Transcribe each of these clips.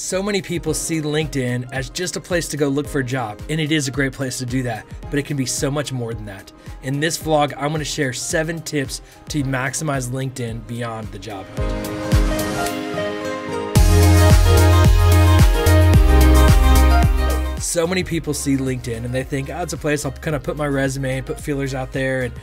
So many people see LinkedIn as just a place to go look for a job, and it is a great place to do that, but it can be so much more than that. In this vlog, I'm going to share 7 tips to maximize LinkedIn beyond the job hunt. So many people see LinkedIn and they think, oh, it's a place I'll kind of put my resume and put feelers out there, and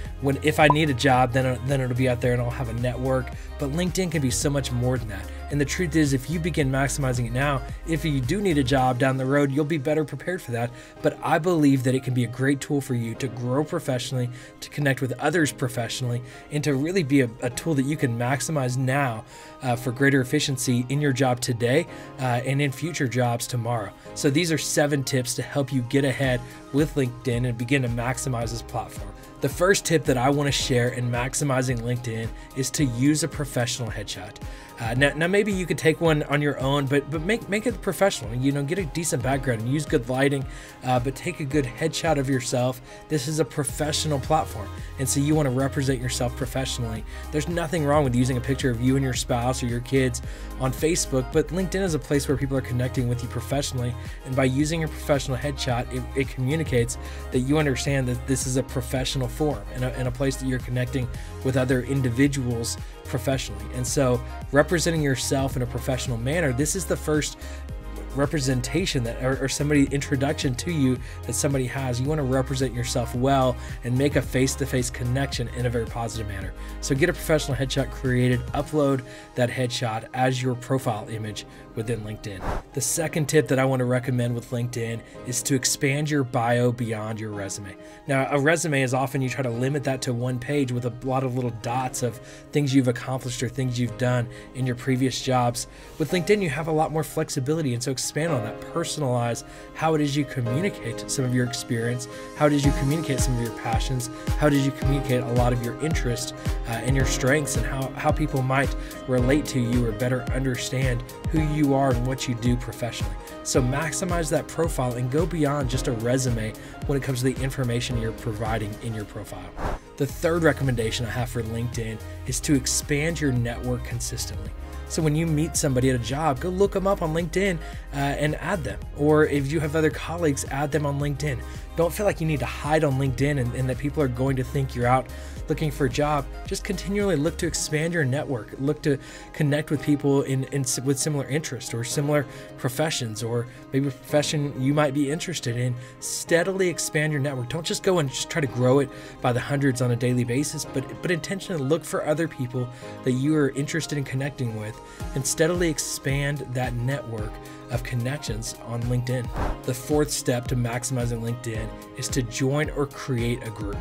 if I need a job, then it'll be out there and I'll have a network. But LinkedIn can be so much more than that. And the truth is, if you begin maximizing it now, if you do need a job down the road, you'll be better prepared for that. But I believe that it can be a great tool for you to grow professionally, to connect with others professionally, and to really be a tool that you can maximize now for greater efficiency in your job today and in future jobs tomorrow. So these are 7 tips to help you get ahead with LinkedIn and begin to maximize this platform. The first tip that I want to share in maximizing LinkedIn is to use a professional headshot. Now maybe you could take one on your own, but make it professional. You know, get a decent background and use good lighting, but take a good headshot of yourself. This is a professional platform, and so you want to represent yourself professionally. There's nothing wrong with using a picture of you and your spouse or your kids on Facebook, but LinkedIn is a place where people are connecting with you professionally, and by using a professional headshot, it communicates that you understand that this is a professional forum and a place that you're connecting with other individuals professionally. And so representing yourself in a professional manner, this is the first representation that or somebody introduction to you that somebody has. You want to represent yourself well and make a face-to-face connection in a very positive manner. So get a professional headshot created, upload that headshot as your profile image within LinkedIn. The second tip that I want to recommend with LinkedIn is to expand your bio beyond your resume. Now, a resume is often you try to limit that to one page with a lot of little dots of things you've accomplished or things you've done in your previous jobs. With LinkedIn, you have a lot more flexibility, and so expand on that, personalize how it is you communicate some of your experience, how it is you communicate some of your passions, how did you communicate a lot of your interest and your strengths, and how people might relate to you or better understand who you are and what you do professionally. So maximize that profile and go beyond just a resume when it comes to the information you're providing in your profile. The third recommendation I have for LinkedIn is to expand your network consistently. So when you meet somebody at a job, go look them up on LinkedIn and add them. Or if you have other colleagues, add them on LinkedIn. Don't feel like you need to hide on LinkedIn and that people are going to think you're out looking for a job. Just continually look to expand your network. Look to connect with people with similar interests or similar professions, or maybe a profession you might be interested in. Steadily expand your network. Don't just go and just try to grow it by the hundreds on a daily basis, but intentionally look for other people that you are interested in connecting with and steadily expand that network of connections on LinkedIn. The fourth step to maximizing LinkedIn is to join or create a group.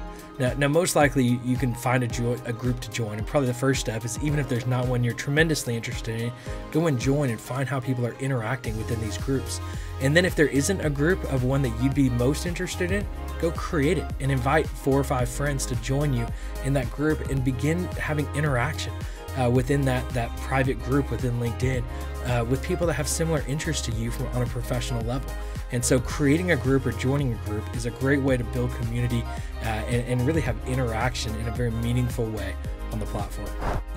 Now most likely you can find a group to join, and probably the first step is, even if there's not one you're tremendously interested in, go and join and find how people are interacting within these groups. And then if there isn't a group of one that you'd be most interested in, go create it and invite 4 or 5 friends to join you in that group and begin having interaction within that private group within LinkedIn with people that have similar interests to you on a professional level. And so creating a group or joining a group is a great way to build community and really have interaction in a very meaningful way on the platform.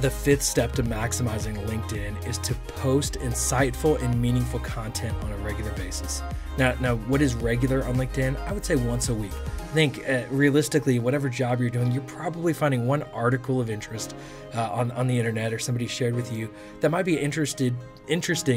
The fifth step to maximizing LinkedIn is to post insightful and meaningful content on a regular basis. Now, what is regular on LinkedIn? I would say once a week. I think realistically, whatever job you're doing, you're probably finding one article of interest on the internet or somebody shared with you that might be interesting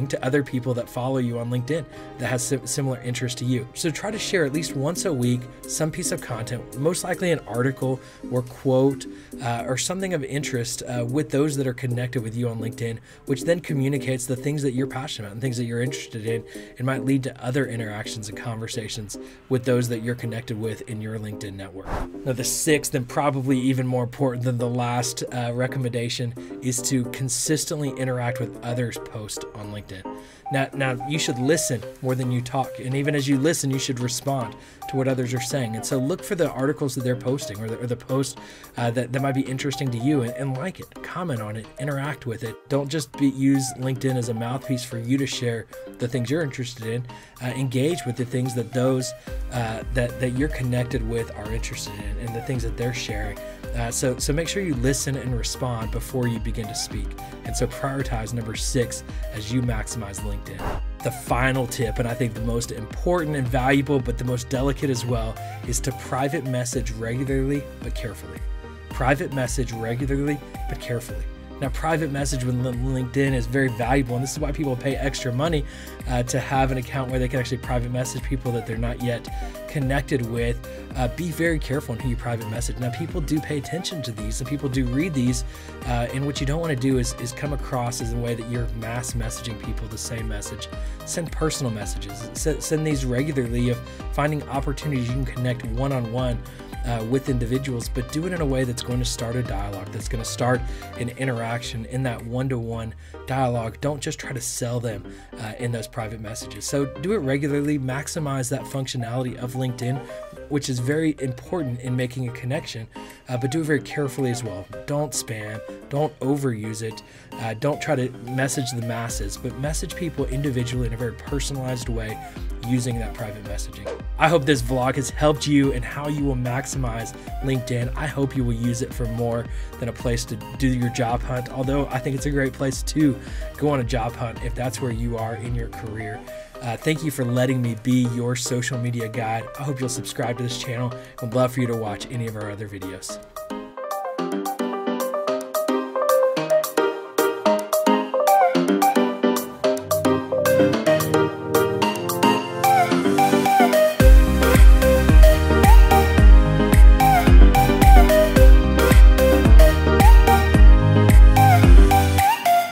to other people that follow you on LinkedIn that has similar interest to you. So try to share at least once a week some piece of content, most likely an article or quote or something of interest with those that are connected with you on LinkedIn, which then communicates the things that you're passionate about and things that you're interested in, and might lead to other interactions and conversations with those that you're connected with in your LinkedIn network. Now, the sixth, and probably even more important than the last recommendation, is to consistently interact with others' posts on LinkedIn. Now you should listen more than you talk, and even as you listen, you should respond to what others are saying. And so look for the articles that they're posting or the posts that might be interesting to you, and like it, comment on it, interact with it. Don't just use LinkedIn as a mouthpiece for you to share the things you're interested in. Engage with the things that those that you're connected with are interested in, and the things that they're sharing. So make sure you listen and respond before you begin to speak. And so prioritize number 6 as you maximize LinkedIn. The final tip, and I think the most important and valuable, but the most delicate as well, is to private message regularly but carefully. Private message regularly but carefully. Now, private message with LinkedIn is very valuable, and this is why people pay extra money to have an account where they can actually private message people that they're not yet connected with. Be very careful in who you private message. Now, people do pay attention to these, and people do read these, and what you don't want to do is come across as a way that you're mass messaging people the same message. Send personal messages. Send these regularly of finding opportunities you can connect one-on-one with individuals, but do it in a way that's going to start a dialogue, that's going to start an interaction in that one-to-one dialogue. Don't just try to sell them in those private messages. So do it regularly, maximize that functionality of LinkedIn, which is very important in making a connection, but do it very carefully as well. Don't spam, don't overuse it, don't try to message the masses, but message people individually in a very personalized way using that private messaging. I hope this vlog has helped you in how you will maximize LinkedIn. I hope you will use it for more than a place to do your job hunt, although I think it's a great place to go on a job hunt if that's where you are in your career. Thank you for letting me be your social media guide. I hope you'll subscribe to this channel. I'd love for you to watch any of our other videos.